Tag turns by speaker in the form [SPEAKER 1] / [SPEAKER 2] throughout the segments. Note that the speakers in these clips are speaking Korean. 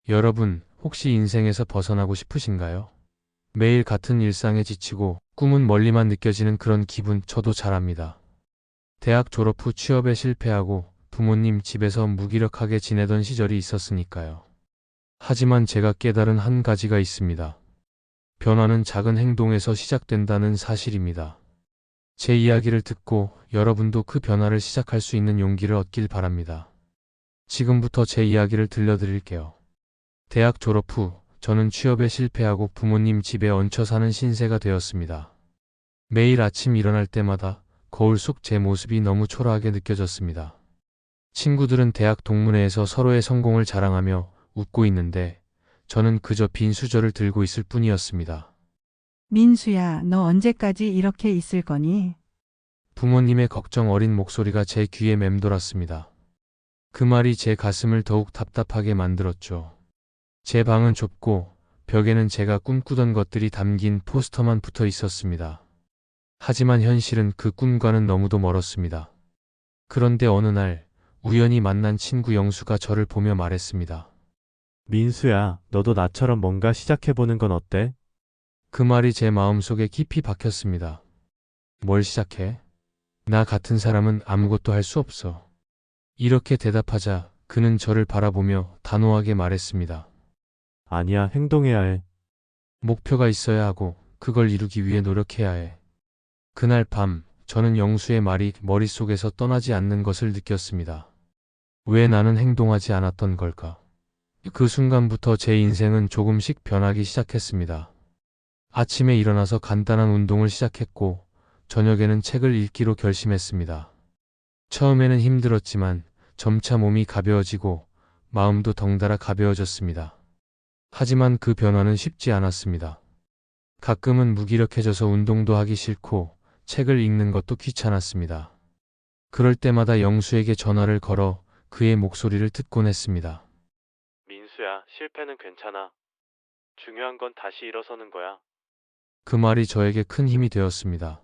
[SPEAKER 1] 여러분, 혹시 인생에서 벗어나고 싶으신가요? 매일 같은 일상에 지치고 꿈은 멀리만 느껴지는 그런 기분 저도 잘 압니다. 대학 졸업 후 취업에 실패하고 부모님 집에서 무기력하게 지내던 시절이 있었으니까요. 하지만 제가 깨달은 한 가지가 있습니다. 변화는 작은 행동에서 시작된다는 사실입니다. 제 이야기를 듣고 여러분도 그 변화를 시작할 수 있는 용기를 얻길 바랍니다. 지금부터 제 이야기를 들려드릴게요. 대학 졸업 후 저는 취업에 실패하고 부모님 집에 얹혀 사는 신세가 되었습니다. 매일 아침 일어날 때마다 거울 속 제 모습이 너무 초라하게 느껴졌습니다. 친구들은 대학 동문회에서 서로의 성공을 자랑하며 웃고 있는데 저는 그저 빈 수저를 들고 있을 뿐이었습니다.
[SPEAKER 2] 민수야, 너 언제까지 이렇게 있을 거니?
[SPEAKER 1] 부모님의 걱정 어린 목소리가 제 귀에 맴돌았습니다. 그 말이 제 가슴을 더욱 답답하게 만들었죠. 제 방은 좁고 벽에는 제가 꿈꾸던 것들이 담긴 포스터만 붙어 있었습니다. 하지만 현실은 그 꿈과는 너무도 멀었습니다. 그런데 어느 날 우연히 만난 친구 영수가 저를 보며 말했습니다.
[SPEAKER 3] 민수야, 너도 나처럼 뭔가 시작해보는 건 어때?
[SPEAKER 1] 그 말이 제 마음속에 깊이 박혔습니다. 뭘 시작해? 나 같은 사람은 아무것도 할 수 없어. 이렇게 대답하자 그는 저를 바라보며 단호하게 말했습니다.
[SPEAKER 3] 아니야, 행동해야 해.
[SPEAKER 1] 목표가 있어야 하고 그걸 이루기 위해 노력해야 해. 그날 밤 저는 영수의 말이 머릿속에서 떠나지 않는 것을 느꼈습니다. 왜 나는 행동하지 않았던 걸까? 그 순간부터 제 인생은 조금씩 변하기 시작했습니다. 아침에 일어나서 간단한 운동을 시작했고 저녁에는 책을 읽기로 결심했습니다. 처음에는 힘들었지만 점차 몸이 가벼워지고 마음도 덩달아 가벼워졌습니다. 하지만 그 변화는 쉽지 않았습니다. 가끔은 무기력해져서 운동도 하기 싫고 책을 읽는 것도 귀찮았습니다. 그럴 때마다 영수에게 전화를 걸어 그의 목소리를 듣곤 했습니다.
[SPEAKER 3] 민수야, 실패는 괜찮아. 중요한 건 다시 일어서는 거야.
[SPEAKER 1] 그 말이 저에게 큰 힘이 되었습니다.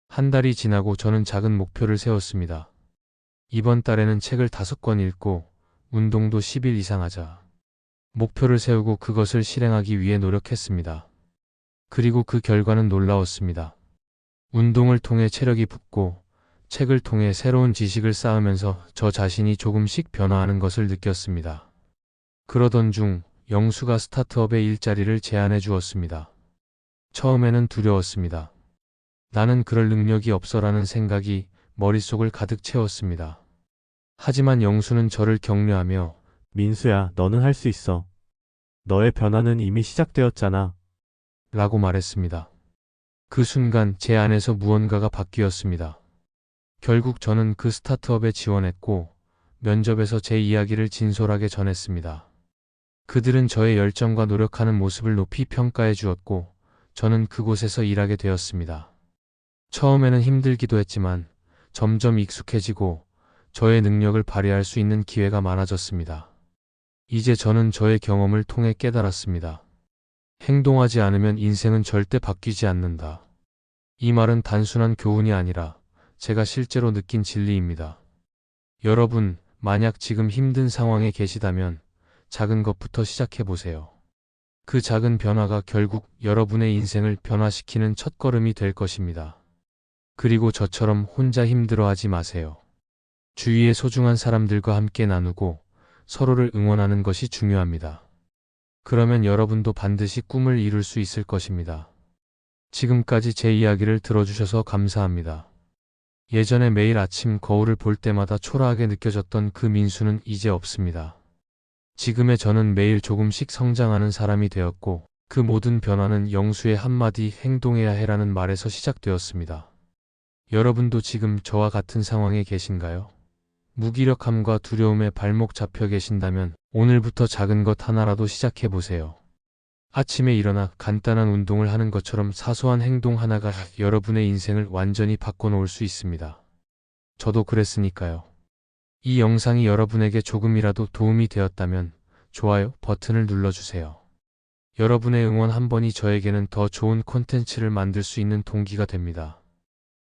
[SPEAKER 1] 한 달이 지나고 저는 작은 목표를 세웠습니다. 이번 달에는 책을 5권 읽고 운동도 10일 이상 하자. 목표를 세우고 그것을 실행하기 위해 노력했습니다. 그리고 그 결과는 놀라웠습니다. 운동을 통해 체력이 붙고 책을 통해 새로운 지식을 쌓으면서 저 자신이 조금씩 변화하는 것을 느꼈습니다. 그러던 중 영수가 스타트업의 일자리를 제안해 주었습니다. 처음에는 두려웠습니다. 나는 그럴 능력이 없어라는 생각이 머릿속을 가득 채웠습니다. 하지만 영수는 저를 격려하며
[SPEAKER 3] 민수야, 너는 할 수 있어. 너의 변화는 이미 시작되었잖아.
[SPEAKER 1] 라고 말했습니다. 그 순간 제 안에서 무언가가 바뀌었습니다. 결국 저는 그 스타트업에 지원했고 면접에서 제 이야기를 진솔하게 전했습니다. 그들은 저의 열정과 노력하는 모습을 높이 평가해 주었고 저는 그곳에서 일하게 되었습니다. 처음에는 힘들기도 했지만 점점 익숙해지고 저의 능력을 발휘할 수 있는 기회가 많아졌습니다. 이제 저는 저의 경험을 통해 깨달았습니다. 행동하지 않으면 인생은 절대 바뀌지 않는다. 이 말은 단순한 교훈이 아니라 제가 실제로 느낀 진리입니다. 여러분, 만약 지금 힘든 상황에 계시다면 작은 것부터 시작해 보세요. 그 작은 변화가 결국 여러분의 인생을 변화시키는 첫걸음이 될 것입니다. 그리고 저처럼 혼자 힘들어하지 마세요. 주위의 소중한 사람들과 함께 나누고 서로를 응원하는 것이 중요합니다. 그러면 여러분도 반드시 꿈을 이룰 수 있을 것입니다. 지금까지 제 이야기를 들어주셔서 감사합니다. 예전에 매일 아침 거울을 볼 때마다 초라하게 느껴졌던 그 민수는 이제 없습니다. 지금의 저는 매일 조금씩 성장하는 사람이 되었고 그 모든 변화는 영수의 한마디 행동해야 해라는 말에서 시작되었습니다. 여러분도 지금 저와 같은 상황에 계신가요? 무기력함과 두려움에 발목 잡혀 계신다면 오늘부터 작은 것 하나라도 시작해 보세요. 아침에 일어나 간단한 운동을 하는 것처럼 사소한 행동 하나가 여러분의 인생을 완전히 바꿔놓을 수 있습니다. 저도 그랬으니까요. 이 영상이 여러분에게 조금이라도 도움이 되었다면 좋아요 버튼을 눌러주세요. 여러분의 응원 한 번이 저에게는 더 좋은 콘텐츠를 만들 수 있는 동기가 됩니다.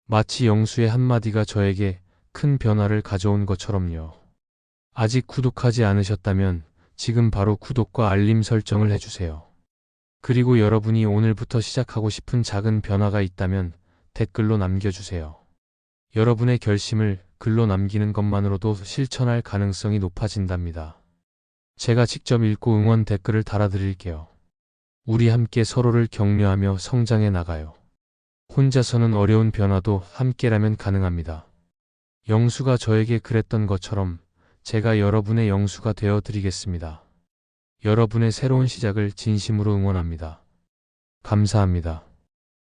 [SPEAKER 1] 마치 영수의 한마디가 저에게 큰 변화를 가져온 것처럼요. 아직 구독하지 않으셨다면 지금 바로 구독과 알림 설정을 해주세요. 그리고 여러분이 오늘부터 시작하고 싶은 작은 변화가 있다면 댓글로 남겨주세요. 여러분의 결심을 글로 남기는 것만으로도 실천할 가능성이 높아진답니다. 제가 직접 읽고 응원 댓글을 달아드릴게요. 우리 함께 서로를 격려하며 성장해 나가요. 혼자서는 어려운 변화도 함께라면 가능합니다. 영수가 저에게 그랬던 것처럼 제가 여러분의 영수가 되어 드리겠습니다. 여러분의 새로운 시작을 진심으로 응원합니다. 감사합니다.